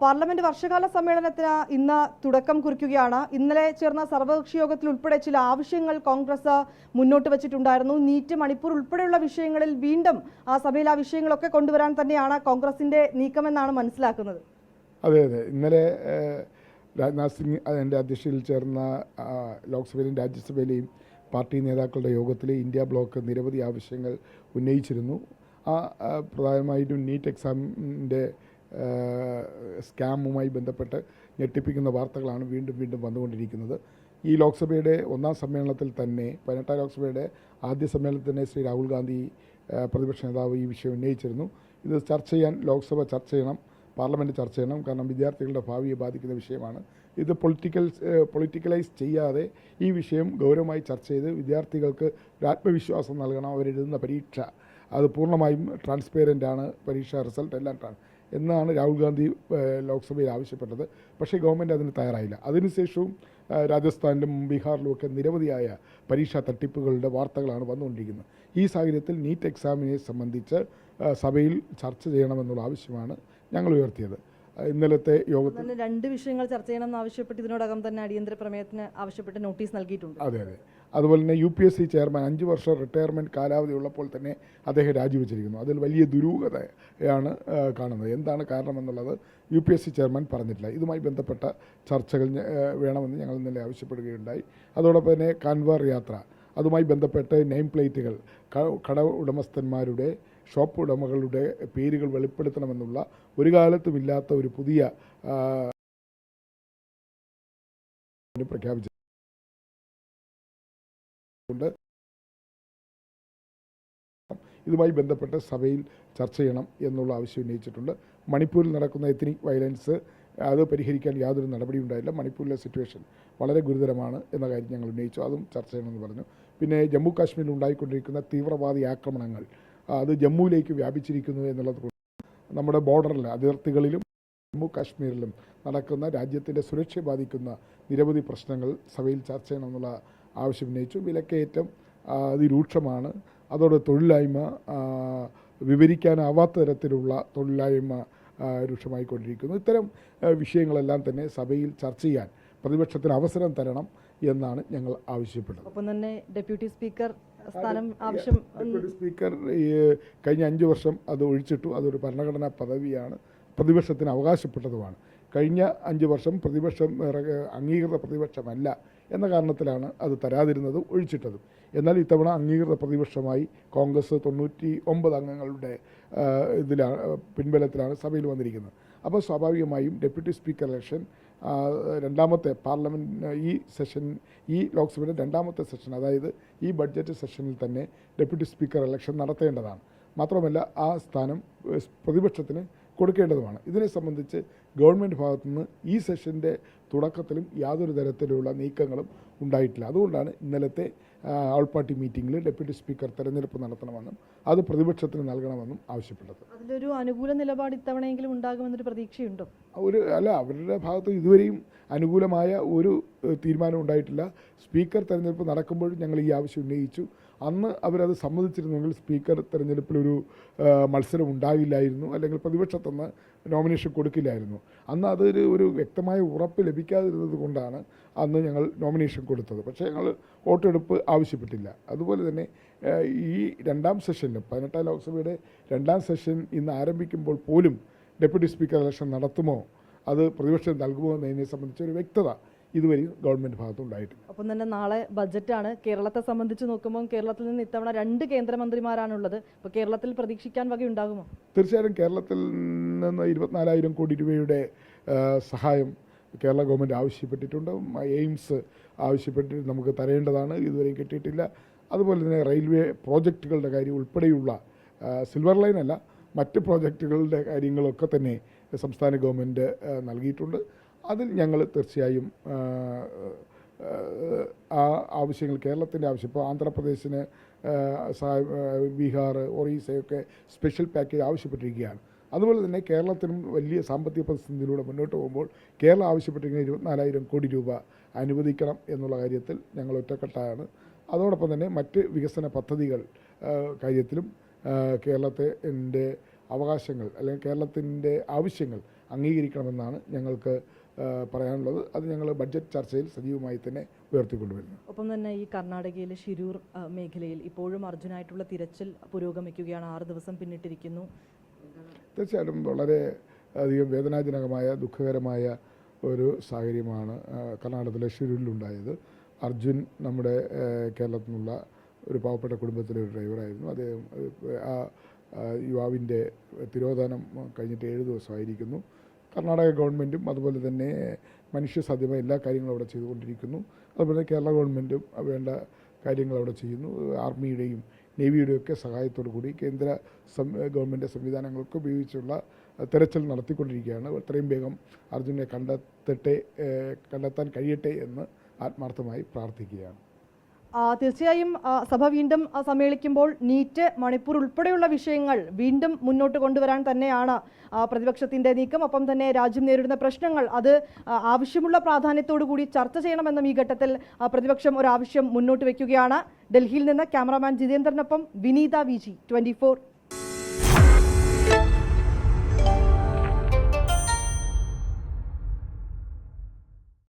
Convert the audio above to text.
Parliament വർഷകാല സമ്മേളനത്തിന് ഇന്ന് തുടക്കം കുറിക്കുകയാണ്. ഇന്നലെ ചേർന്ന സർവകക്ഷി യോഗത്തിൽ ഉൾപ്പെടെ ചില ആവശ്യങ്ങൾ കോൺഗ്രസ് മുന്നോട്ട് വെച്ചിട്ടുണ്ടായിരുന്നു. നീറ്റ്, മണിപ്പൂർ ഉൾപ്പെടെയുള്ള വിഷയങ്ങളിൽ വീണ്ടും ആ സഭയിൽ ആ വിഷയങ്ങളൊക്കെ കൊണ്ടുവരാൻ തന്നെയാണ് കോൺഗ്രസിന്റെ നീക്കമെന്നാണ് മനസ്സിലാക്കുന്നത്. അതെ, ഇന്നലെ രാജ്നാഥ് സിംഗ് അതിൻ്റെ അധ്യക്ഷതയിൽ ചേർന്ന ലോക്സഭയിലെയും രാജ്യസഭയിലെയും പാർട്ടി നേതാക്കളുടെ യോഗത്തിൽ ഇന്ത്യ ബ്ലോക്ക് നിരവധി ആവശ്യങ്ങൾ ഉന്നയിച്ചിരുന്നു. പ്രധാനമായിട്ടും നീറ്റ് എക്സാമിൻ്റെ സ്കാമുമായി ബന്ധപ്പെട്ട് ഞെട്ടിപ്പിക്കുന്ന വാർത്തകളാണ് വീണ്ടും വന്നുകൊണ്ടിരിക്കുന്നത്. ഈ ലോക്സഭയുടെ ഒന്നാം സമ്മേളനത്തിൽ തന്നെ 18ാം ലോക്സഭയുടെ ആദ്യ സമ്മേളനത്തിൽ തന്നെ ശ്രീ രാഹുൽ ഗാന്ധി പ്രതിപക്ഷ നേതാവ് ഈ വിഷയം ഉന്നയിച്ചിരുന്നു. ഇത് ചർച്ച ചെയ്യാൻ ലോക്സഭ ചർച്ച ചെയ്യണം, പാർലമെൻറ്റ് ചർച്ച ചെയ്യണം. കാരണം വിദ്യാർത്ഥികളുടെ ഭാവിയെ ബാധിക്കുന്ന വിഷയമാണ്. ഇത് പൊളിറ്റിക്കലൈസ് ചെയ്യാതെ ഈ വിഷയം ഗൗരവമായി ചർച്ച ചെയ്ത് വിദ്യാർത്ഥികൾക്ക് ഒരു ആത്മവിശ്വാസം നൽകണം. അവരെഴുതുന്ന പരീക്ഷ അത് പൂർണ്ണമായും ട്രാൻസ്പെറൻ്റ് ആണ്, പരീക്ഷാ റിസൾട്ട് എല്ലാം എന്നാണ് രാഹുൽ ഗാന്ധി ലോക്സഭയിൽ ആവശ്യപ്പെട്ടത്. പക്ഷേ ഗവൺമെൻറ് അതിന് തയ്യാറായില്ല. അതിനുശേഷവും രാജസ്ഥാനിലും ബീഹാറിലുമൊക്കെ നിരവധിയായ പരീക്ഷാ തട്ടിപ്പുകളുടെ വാർത്തകളാണ് വന്നുകൊണ്ടിരിക്കുന്നത്. ഈ സാഹചര്യത്തിൽ നീറ്റ് എക്സാമിനെ സംബന്ധിച്ച് സഭയിൽ ചർച്ച ചെയ്യണമെന്നുള്ള ആവശ്യമാണ് ഞങ്ങൾ ഉയർത്തിയത്. ഇന്നലത്തെ യോഗത്തിൽ രണ്ട് വിഷയങ്ങൾ ചർച്ച ചെയ്യണമെന്ന് ആവശ്യപ്പെട്ട് ഇതിനോടകം തന്നെ അടിയന്തര പ്രമേയത്തിന് ആവശ്യപ്പെട്ട് നോട്ടീസ് നൽകിയിട്ടുണ്ട്. അതെ. അതുപോലെ തന്നെ UPSC ചെയർമാൻ 5 വർഷം റിട്ടയർമെൻറ്റ് കാലാവധി ഉള്ളപ്പോൾ തന്നെ അദ്ദേഹം രാജിവെച്ചിരിക്കുന്നു. അതിൽ വലിയ ദുരൂഹതയാണ് കാണുന്നത്. എന്താണ് കാരണമെന്നുള്ളത് UPSC ചെയർമാൻ പറഞ്ഞിട്ടില്ല. ഇതുമായി ബന്ധപ്പെട്ട ചർച്ചകൾ വേണമെന്ന് ഞങ്ങൾ ഇന്നലെ ആവശ്യപ്പെടുകയുണ്ടായി. അതോടൊപ്പം തന്നെ കാൻവാർ യാത്ര, അതുമായി ബന്ധപ്പെട്ട് നെയിം പ്ലേറ്റുകൾ കട ഉടമസ്ഥന്മാരുടെ, ഷോപ്പ് ഉടമകളുടെ പേരുകൾ വെളിപ്പെടുത്തണമെന്നുള്ള ഒരു കാലത്തുമില്ലാത്ത ഒരു പുതിയ പ്രഖ്യാപിച്ചു. ഇതുമായി ബന്ധപ്പെട്ട് സഭയിൽ ചർച്ച ചെയ്യണം എന്നുള്ള ആവശ്യം ഉന്നയിച്ചിട്ടുണ്ട്. മണിപ്പൂരിൽ നടക്കുന്ന എത്നിക് വയലൻസ് അത് പരിഹരിക്കാൻ യാതൊരു നടപടിയും ഉണ്ടായില്ല. മണിപ്പൂരിലെ സിറ്റുവേഷൻ വളരെ ഗുരുതരമാണ് എന്ന കാര്യം ഞങ്ങൾ ഉന്നയിച്ചു. അതും ചർച്ച ചെയ്യണമെന്ന് പറഞ്ഞു. പിന്നെ ജമ്മു കാശ്മീരിൽ ഉണ്ടായിക്കൊണ്ടിരിക്കുന്ന തീവ്രവാദി ആക്രമണങ്ങൾ അത് ജമ്മുവിലേക്ക് വ്യാപിച്ചിരിക്കുന്നു എന്നുള്ളത് കൊണ്ട് നമ്മുടെ ബോർഡറിൽ അതിർത്തികളിലും ജമ്മു കാശ്മീരിലും നടക്കുന്ന രാജ്യത്തിൻ്റെ സുരക്ഷയെ ബാധിക്കുന്ന നിരവധി പ്രശ്നങ്ങൾ സഭയിൽ ചർച്ച ചെയ്യണമെന്നുള്ള ആവശ്യം ഉന്നയിച്ചു. വിലക്കയറ്റം അതിരൂക്ഷമാണ്. അതോടെ തൊഴിലില്ലായ്മ, വിവരിക്കാനാവാത്ത തരത്തിലുള്ള തൊഴിലില്ലായ്മ രൂക്ഷമായിക്കൊണ്ടിരിക്കുന്നു. ഇത്തരം വിഷയങ്ങളെല്ലാം തന്നെ സഭയിൽ ചർച്ച ചെയ്യാൻ പ്രതിപക്ഷത്തിന് അവസരം തരണം എന്നാണ് ഞങ്ങൾ ആവശ്യപ്പെട്ടത്. ഒപ്പം തന്നെ ഡെപ്യൂട്ടി സ്പീക്കർ സ്ഥാനം ആവശ്യം. ഡെപ്യൂട്ടി സ്പീക്കർ കഴിഞ്ഞ 5 വർഷം അത് ഒഴിച്ചിട്ടു. അതൊരു ഭരണഘടനാ പദവിയാണ്, പ്രതിപക്ഷത്തിന് അവകാശപ്പെട്ടതുമാണ്. കഴിഞ്ഞ 5 വർഷം പ്രതിപക്ഷം അംഗീകൃത പ്രതിപക്ഷമല്ല എന്ന കാരണത്തിലാണ് അത് തരാതിരുന്നതും ഒഴിച്ചിട്ടതും. എന്നാൽ ഇത്തവണ അംഗീകൃത പ്രതിപക്ഷമായി കോൺഗ്രസ് 99 അംഗങ്ങളുടെ പിൻബലത്തിലാണ് സഭയിൽ വന്നിരിക്കുന്നത്. അപ്പോൾ സ്വാഭാവികമായും ഡെപ്യൂട്ടി സ്പീക്കർ ഇലക്ഷൻ രണ്ടാമത്തെ പാർലമെൻറ്റ് ഈ ലോക്സഭയുടെ രണ്ടാമത്തെ സെഷൻ, അതായത് ഈ ബഡ്ജറ്റ് സെഷനിൽ തന്നെ ഡെപ്യൂട്ടി സ്പീക്കർ ഇലക്ഷൻ നടത്തേണ്ടതാണ്. മാത്രമല്ല ആ സ്ഥാനം പ്രതിപക്ഷത്തിന് കൊടുക്കേണ്ടതുമാണ്. ഇതിനെ സംബന്ധിച്ച് ഗവൺമെൻറ് ഭാഗത്തുനിന്ന് ഈ സെഷൻ്റെ തുടക്കത്തിലും യാതൊരു തരത്തിലുള്ള നീക്കങ്ങളും ഉണ്ടായിട്ടില്ല. അതുകൊണ്ടാണ് ഇന്നലത്തെ ഓൾ പാർട്ടി മീറ്റിംഗിൽ ഡെപ്യൂട്ടി സ്പീക്കർ തെരഞ്ഞെടുപ്പ് നടത്തണമെന്നും അത് പ്രതിപക്ഷത്തിന് നൽകണമെന്നും ആവശ്യപ്പെട്ടത്. അതിലൊരു അനുകൂല നിലപാട് ഇത്തവണയെങ്കിലും ഉണ്ടാകുമെന്നൊരു പ്രതീക്ഷയുണ്ടോ? അവരുടെ ഭാഗത്ത് ഇതുവരെയും അനുകൂലമായ ഒരു തീരുമാനം ഉണ്ടായിട്ടില്ല. സ്പീക്കർ തെരഞ്ഞെടുപ്പ് നടക്കുമ്പോഴും ഞങ്ങൾ ഈ ആവശ്യം ഉന്നയിച്ചു. അന്ന് അവരത് സമ്മതിച്ചിരുന്നെങ്കിൽ സ്പീക്കർ തെരഞ്ഞെടുപ്പിലൊരു മത്സരം ഉണ്ടാകില്ലായിരുന്നു, അല്ലെങ്കിൽ പ്രതിപക്ഷത്തുനിന്ന് നോമിനേഷൻ കൊടുക്കില്ലായിരുന്നു. അന്ന് ഒരു വ്യക്തമായ ഉറപ്പ് ലഭിക്കാതിരുന്നത് കൊണ്ടാണ് അന്ന് ഞങ്ങൾ നോമിനേഷൻ കൊടുത്തത്. പക്ഷേ ഞങ്ങൾ വോട്ടെടുപ്പ് ആവശ്യപ്പെട്ടില്ല. അതുപോലെ തന്നെ ഈ രണ്ടാം സെഷനിലും 18ാം ലോക്സഭയുടെ രണ്ടാം സെഷൻ ഇന്ന് ആരംഭിക്കുമ്പോൾ പോലും ഡെപ്യൂട്ടി സ്പീക്കർ ഇലക്ഷൻ നടത്തുമോ, അത് പ്രതിപക്ഷം നൽകുമോ എന്നതിനെ സംബന്ധിച്ച് ഒരു വ്യക്തത ഇതുവരെയും ഗവൺമെൻറ് ഭാഗത്തുണ്ടായിട്ടില്ല. ഒപ്പം തന്നെ നാളെ ബഡ്ജറ്റാണ്. കേരളത്തെ സംബന്ധിച്ച് നോക്കുമ്പോൾ കേരളത്തിൽ നിന്ന് ഇത്തവണ 2 കേന്ദ്രമന്ത്രിമാരാണുള്ളത്. അപ്പോൾ കേരളത്തിൽ പ്രതീക്ഷിക്കാൻ വകയുണ്ടാകുമോ? തീർച്ചയായും കേരളത്തിൽ നിന്ന് 24,000 കോടി രൂപയുടെ സഹായം കേരള ഗവൺമെൻറ് ആവശ്യപ്പെട്ടിട്ടുണ്ട്. എയിംസ് ആവശ്യപ്പെട്ടിട്ട് നമുക്ക് തരേണ്ടതാണ്, ഇതുവരെയും കിട്ടിയിട്ടില്ല. അതുപോലെ തന്നെ റെയിൽവേ പ്രോജക്റ്റുകളുടെ കാര്യം ഉൾപ്പെടെയുള്ള സിൽവർ ലൈൻ അല്ല, മറ്റ് പ്രോജക്റ്റുകളുടെ കാര്യങ്ങളൊക്കെ തന്നെ സംസ്ഥാന ഗവൺമെൻറ് നൽകിയിട്ടുണ്ട്. അതിൽ ഞങ്ങൾ തീർച്ചയായും ആ ആവശ്യങ്ങൾ, കേരളത്തിൻ്റെ ആവശ്യം, ഇപ്പോൾ ആന്ധ്രാപ്രദേശിന് ബീഹാർ, ഒറീസയൊക്കെ സ്പെഷ്യൽ പാക്കേജ് ആവശ്യപ്പെട്ടിരിക്കുകയാണ്. അതുപോലെ തന്നെ കേരളത്തിനും വലിയ സാമ്പത്തിക പ്രതിസന്ധിയിലൂടെ മുന്നോട്ട് പോകുമ്പോൾ കേരളം ആവശ്യപ്പെട്ടിരിക്കുന്ന 24,000 കോടി രൂപ അനുവദിക്കണം എന്നുള്ള കാര്യത്തിൽ ഞങ്ങൾ ഒറ്റക്കെട്ടാണ്. അതോടൊപ്പം തന്നെ മറ്റ് വികസന പദ്ധതികൾ കാര്യത്തിലും കേരളത്തിൻ്റെ അവകാശങ്ങൾ അല്ലെങ്കിൽ കേരളത്തിൻ്റെ ആവശ്യങ്ങൾ അംഗീകരിക്കണമെന്നാണ് ഞങ്ങൾക്ക് പറയാനുള്ളത്. അത് ഞങ്ങൾ ബഡ്ജറ്റ് ചർച്ചയിൽ സജീവമായി തന്നെ ഉയർത്തിക്കൊണ്ടുവരുന്നു. ഒപ്പം തന്നെ ഈ കർണാടകയിലെ ഷിരൂർ മേഖലയിൽ ഇപ്പോഴും അർജുനായിട്ടുള്ള തിരച്ചിൽ പുരോഗമിക്കുകയാണ്. 6 ദിവസം പിന്നിട്ടിരിക്കുന്നു. തീർച്ചയായിട്ടും വളരെ അധികം വേദനാജനകമായ ദുഃഖകരമായ ഒരു സാഹചര്യമാണ് കർണാടകത്തിലെ ഷിരൂരിലുണ്ടായത്. അർജുൻ നമ്മുടെ കേരളത്തിൽ നിന്നുള്ള ഒരു പാവപ്പെട്ട കുടുംബത്തിലെ ഒരു ഡ്രൈവറായിരുന്നു. അദ്ദേഹം ആ യുവാവിൻ്റെ തിരോധാനം കഴിഞ്ഞിട്ട് 7 ദിവസമായിരിക്കുന്നു. കർണാടക ഗവൺമെൻറ്റും അതുപോലെ തന്നെ മനുഷ്യസാധ്യമായ എല്ലാ കാര്യങ്ങളും അവിടെ ചെയ്തുകൊണ്ടിരിക്കുന്നു. അതുപോലെ കേരള ഗവൺമെൻറ്റും വേണ്ട കാര്യങ്ങൾ അവിടെ ചെയ്യുന്നു. ആർമിയുടെയും നേവിയുടെയും ഒക്കെ സഹായത്തോടു കൂടി കേന്ദ്ര ഗവൺമെൻറ് സംവിധാനങ്ങൾക്ക് ഉപയോഗിച്ചുള്ള തെരച്ചിൽ നടത്തിക്കൊണ്ടിരിക്കുകയാണ്. എത്രയും വേഗം അർജുനെ കണ്ടെത്താൻ കഴിയട്ടെ എന്ന് ആത്മാർത്ഥമായി പ്രാർത്ഥിക്കുകയാണ്. തീർച്ചയായും സഭ വീണ്ടും സമ്മേളിക്കുമ്പോൾ നീറ്റ്, മണിപ്പൂർ ഉൾപ്പെടെയുള്ള വിഷയങ്ങൾ വീണ്ടും മുന്നോട്ട് കൊണ്ടുവരാൻ തന്നെയാണ് പ്രതിപക്ഷത്തിന്റെ നീക്കം. ഒപ്പം തന്നെ രാജ്യം നേരിടുന്ന പ്രശ്നങ്ങൾ അത് ആവശ്യമുള്ള പ്രാധാന്യത്തോടു കൂടി ചർച്ച ചെയ്യണമെന്നും ഈ ഘട്ടത്തിൽ പ്രതിപക്ഷം ഒരു ആവശ്യം മുന്നോട്ട് വയ്ക്കുകയാണ്. ഡൽഹിയിൽ നിന്ന് ക്യാമറാമാൻ ജിതേന്ദ്രനൊപ്പം വിനീത VG 24.